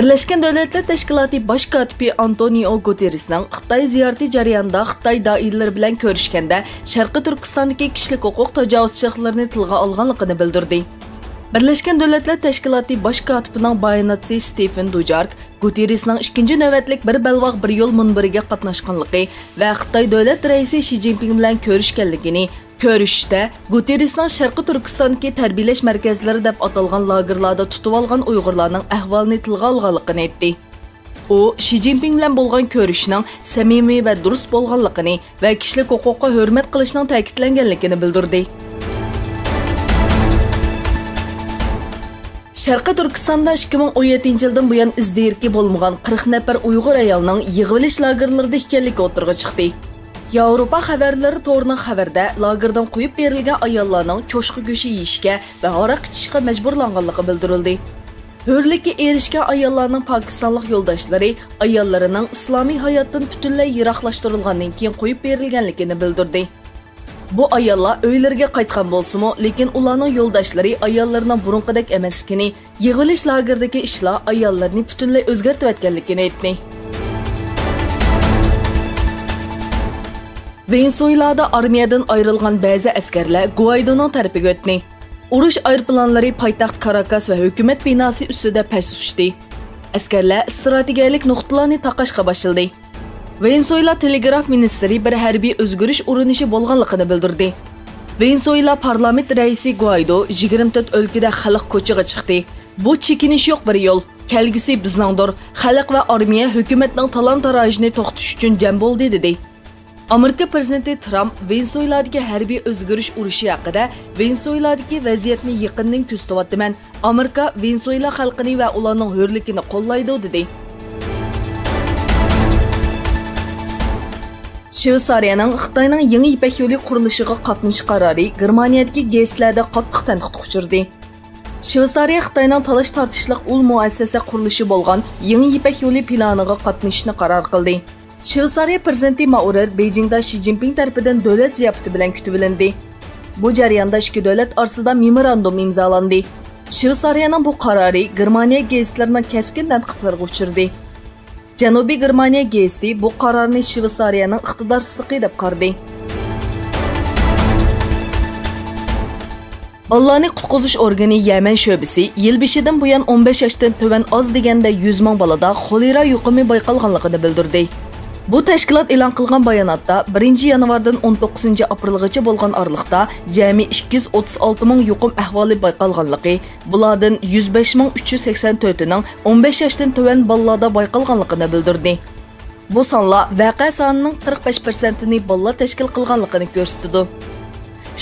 Birleşken Devletler Teşkilatı Baş katibi Antonio Guterres'ning Xitoy ziyarati jarayonida Xitoy doiralari bilan ko'rishganda Sharqiy Turkistondagi kishilik huquq tajovuzchilarini tilga olganligini bildirdi. Birleşken Devletler Teşkilatı Baş katibining bayonotchisi Stephen Dujarric Guterres'ning ikkinchi navbatlik bir balvoq bir yo'l munbiriga qatnashganligi va Xitoy davlat raisi Xi Jinping bilan ko'rishganligini Ko'rishda Guterres'ning Sharqiy Turkistondagi tarbiyalash markazlari deb atalgan lagerlarda tutib olgan Uyg'urlarning ahvolini tilga olganligini aytdi. U Xi Jinping bilan bo'lgan ko'rishning samimiy va durust bo'lganligini va kishilik huquqqa hurmat qilishning ta'kidlanganligini bildirdi. Sharqiy Turkistonda 2017 yildan buyon izdirki bo'lmagan 40 nafar Uyg'ur ayolning yig'ilish lagerlarida ekanligi o'tirg'i chiqdi. Yevropa xabarlari to'rining xabarda lagerdan qo'yib berilgan ayollarning cho'shqi go'shi yeyishga va aroq ichishga majburlanganligi bildirildi. Hurlikka erishgan ayollarning pokistonlik yo'ldoshlari ayollarining islomiy hayotdan butunlay yiroqlashtirilgandan keyin qo'yib berilganligini bildirdi. Bu ayollar uylariga qaytgan bo'lsa-mu, lekin ularning yo'ldoshlari ayollarining burunqidek emasligini, yig'ilish lagerdagi ishlar ayollarni butunlay o'zgartirib o'tganligini aytdi. Venezuelada armiyadan ayrılgan ba'zi askarlar Guaidoning tarafiga o'tdi. Urush aeroplanlari poytaxt Caracas va hukumat binosi ustida past uchdi. Askarlar strategik nuqtalarni taqashga boshladi. Venezuela telegraf ministri bir harbiy o'zgarish urinishi bo'lganligini bildirdi. Venezuela parlament raisi Guaido 24 o'lkada xalq ko'chaga chiqdi. Bu chekinish yo'q bir yo'l. Kelgusi bizningdir. Xalq va armiya hukumatning talon-tarojini to'xtatish uchun jam bo'ldi dedi. Amerika prezidenti Trump Venezueladagi harbiy o'zgarish urushi haqida Venezueladagi vaziyatni yaqindan kuzatyapman. Amerika Venezuela xalqini va ularning hurligini qo'llaydi dedi. Shveysariyaning Xitoyning yangi ipak yo'li qurilishiga qatnashish qarori Germaniyadagi gazlarda qattiq tanqidga uchirdi. Shveysariya Xitoyning talash tortishliq ul muassasa qurilishi bo'lgan yangi ipak yo'li planiga qatnashishni qaror qildi. Shveysariya prezidenti Maurer Beijingda Xi Jinping tarafidan davlat ziyofati bilan kutib olindi. Bu jarayonda ikki davlat orasida memorandum imzolandi. Shveysariyaning bu qarori Germaniya gazetlarining keskin tanqidlarga uchirdi. Janubiy Germaniya gazeti bu qarorni Shveysariyaning iqtidorsizligi deb qaradi. Allah'ni qutquzish organi Yaman sho'bisi yil beshidan buyon 15 yoshdan tuvan oz deganda 100 ming bolada xolera yuqumi bayqalganligini bildirdi. Bu tashkilot e'lon qilgan bayonotda 1 yanvardan 19 aprelgacha bo'lgan oralikda jami 236 ming yuqum ahvoli bayqalganligi, bulardan 105.384 ning 15 yoshdan tuvan bolalarda bayqalganligini bildirdi. Bu sonlar vaqa sonining 45%ni bolalar tashkil qilganligini ko'rsatdi.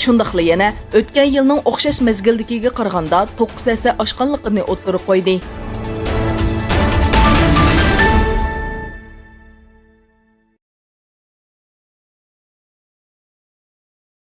Shundaqla yana o'tgan yilning o'xshash mezgildagiga qaraganda 9 esa oshganligini o'ttirib qo'ydi.